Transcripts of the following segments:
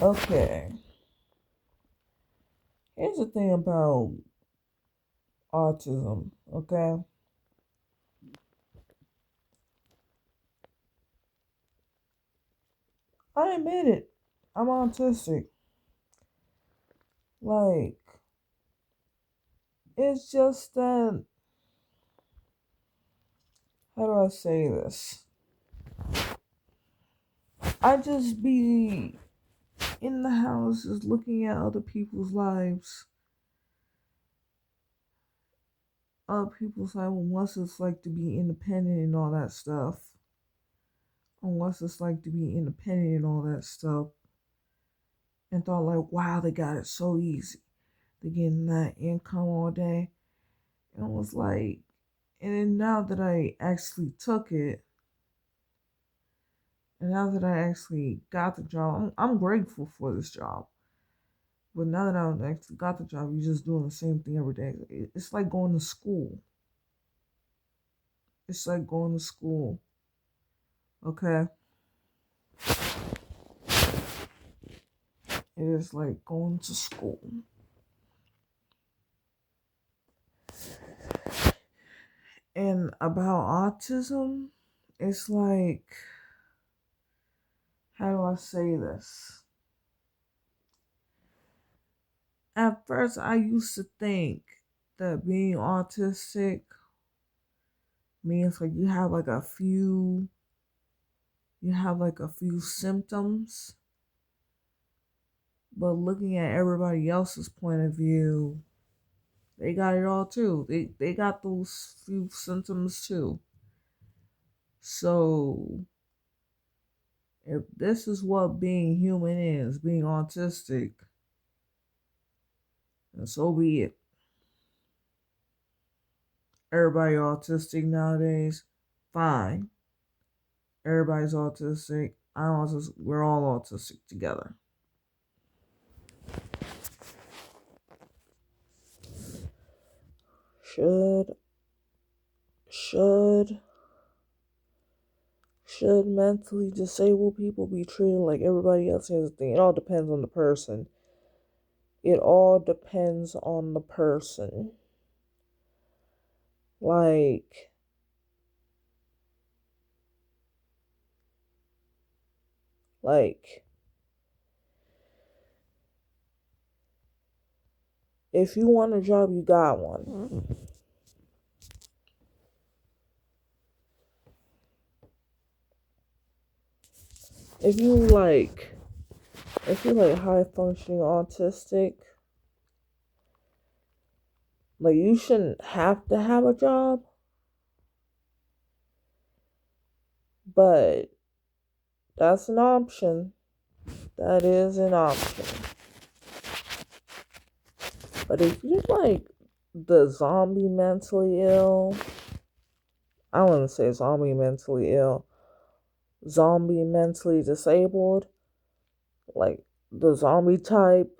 Okay, here's the thing about autism, okay? I admit it. I'm autistic. Like, it's just that, how do I say this? I just be in the house just looking at other people's lives. Other people's lives, what's it's like to be independent and all that stuff. And what's it's like to be independent and all that stuff. And thought like, wow, they got it so easy. They're getting that income all day. And it was like, and then now that I actually took it, and now that I actually got the job, I'm grateful for this job. But now that I actually got the job, you're just doing the same thing every day. It's like going to school. It's like going to school. Okay? It is like going to school. And about autism, it's like, how do I say this? At first, I used to think that being autistic means like you have like a few symptoms. But looking at everybody else's point of view, they got it all too. They got those few symptoms too. So if this is what being human is, being autistic, then so be it. Everybody autistic nowadays, fine. Everybody's autistic. I'm autistic. We're all autistic together. Should should should mentally disabled people be treated like everybody else? Here's the thing. It all depends on the person. It all depends on the person. Like, like, if you want a job, you got one. If you like, if you're like high functioning autistic, like you shouldn't have to have a job, but that's an option. That is an option. But if you're like the zombie mentally ill, I wouldn't say zombie mentally ill, zombie mentally disabled, like the zombie type,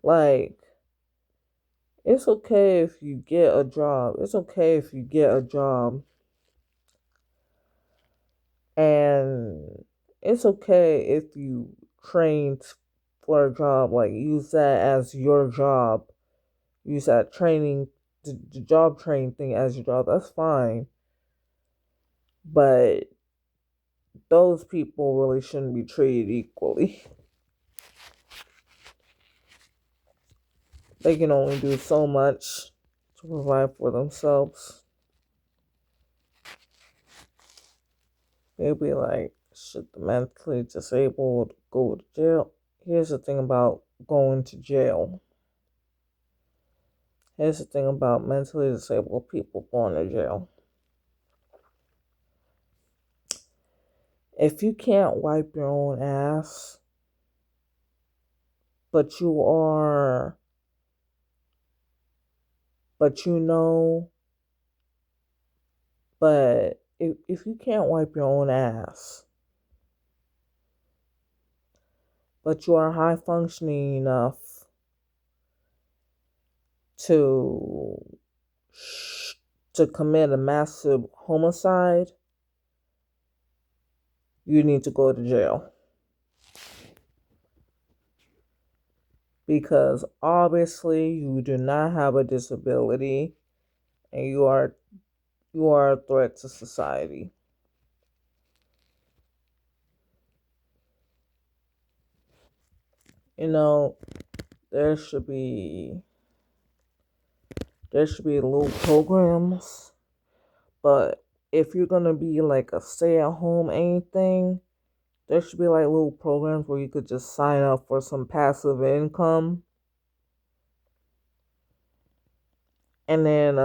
like it's okay if you get a job. It's okay if you get a job. And it's okay if you train for a job, like use that as your job. Use that training, the job training thing as your job. That's fine. But those people really shouldn't be treated equally. They can only do so much to provide for themselves. They'll be like, should the mentally disabled go to jail? Here's the thing about going to jail. Here's the thing about mentally disabled people going to jail. If you can't wipe your own ass, but you are, but you know, but if you can't wipe your own ass, but you are high functioning enough to to commit a massive homicide, you need to go to jail. Because obviously you do not have a disability and you are a threat to society. You know, there should be little programs, but if you're gonna be like a stay-at-home anything, there should be like little programs where you could just sign up for some passive income, and then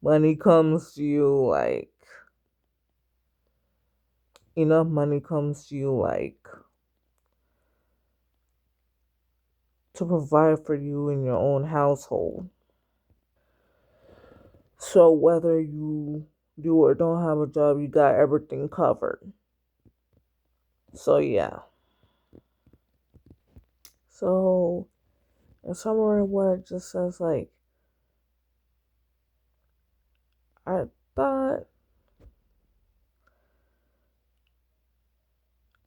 money comes to you like enough money comes to you like to provide for you in your own household. So whether you do or don't have a job, you got everything covered. So yeah. So in summary, what it just says like I thought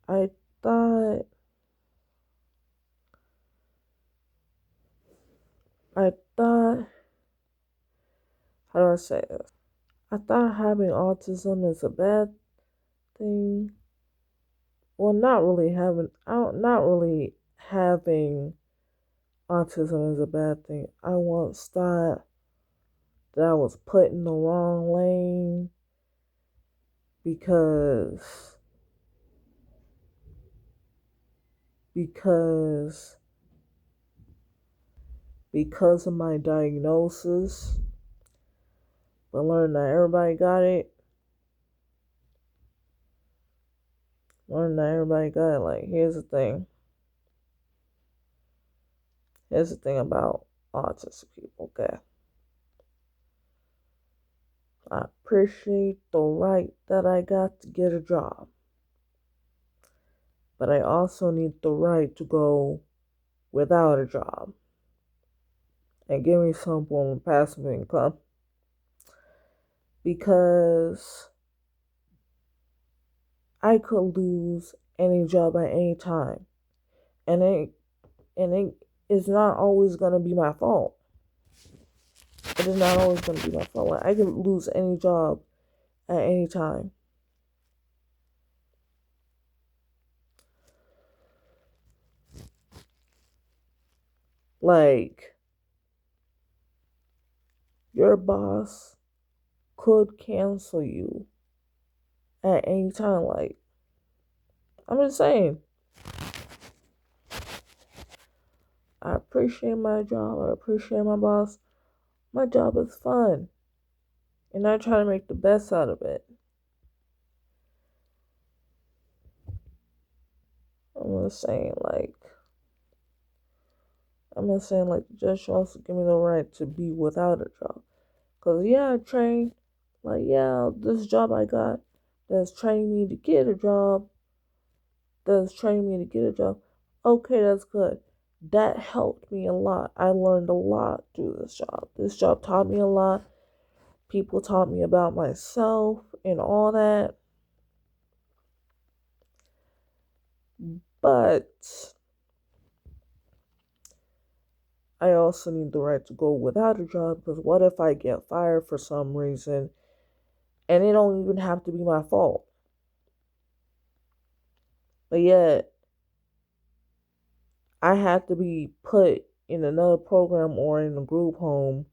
I thought I thought how do I say this? I thought having autism is a bad thing. Well, not really having autism is a bad thing. I once thought that I was put in the wrong lane because because because of my diagnosis, but learned that everybody got it. Learned that everybody got it. Like, Here's the thing about autistic people, okay? I appreciate the right that I got to get a job, but I also need the right to go without a job and give me some form of passive income because I could lose any job at any time, and it is not always gonna be my fault. It is not always gonna be my fault. Like, I can lose any job at any time. Like, your boss could cancel you at any time. Like, I'm just saying, I appreciate my job. I appreciate my boss. My job is fun, and I try to make the best out of it. I'm just saying, like, the judge should also give me the right to be without a job. Cause yeah, I trained. Like, yeah, this job I got that's training me to get a job. Okay, that's good. That helped me a lot. I learned a lot through this job. This job taught me a lot. People taught me about myself and all that. But I also need the right to go without a job because what if I get fired for some reason and it don't even have to be my fault? But yet, I had to be put in another program or in a group home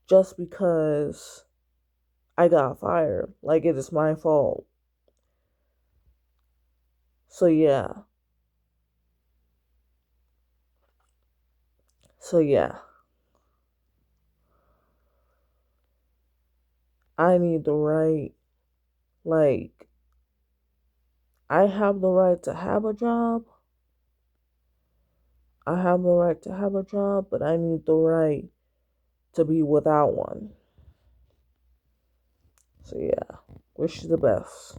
just because I got fired. Like, it is my fault. So yeah. So yeah. I need the right, like, I have the right to have a job. I have the right to have a job, but I need the right to be without one. So yeah. Wish you the best.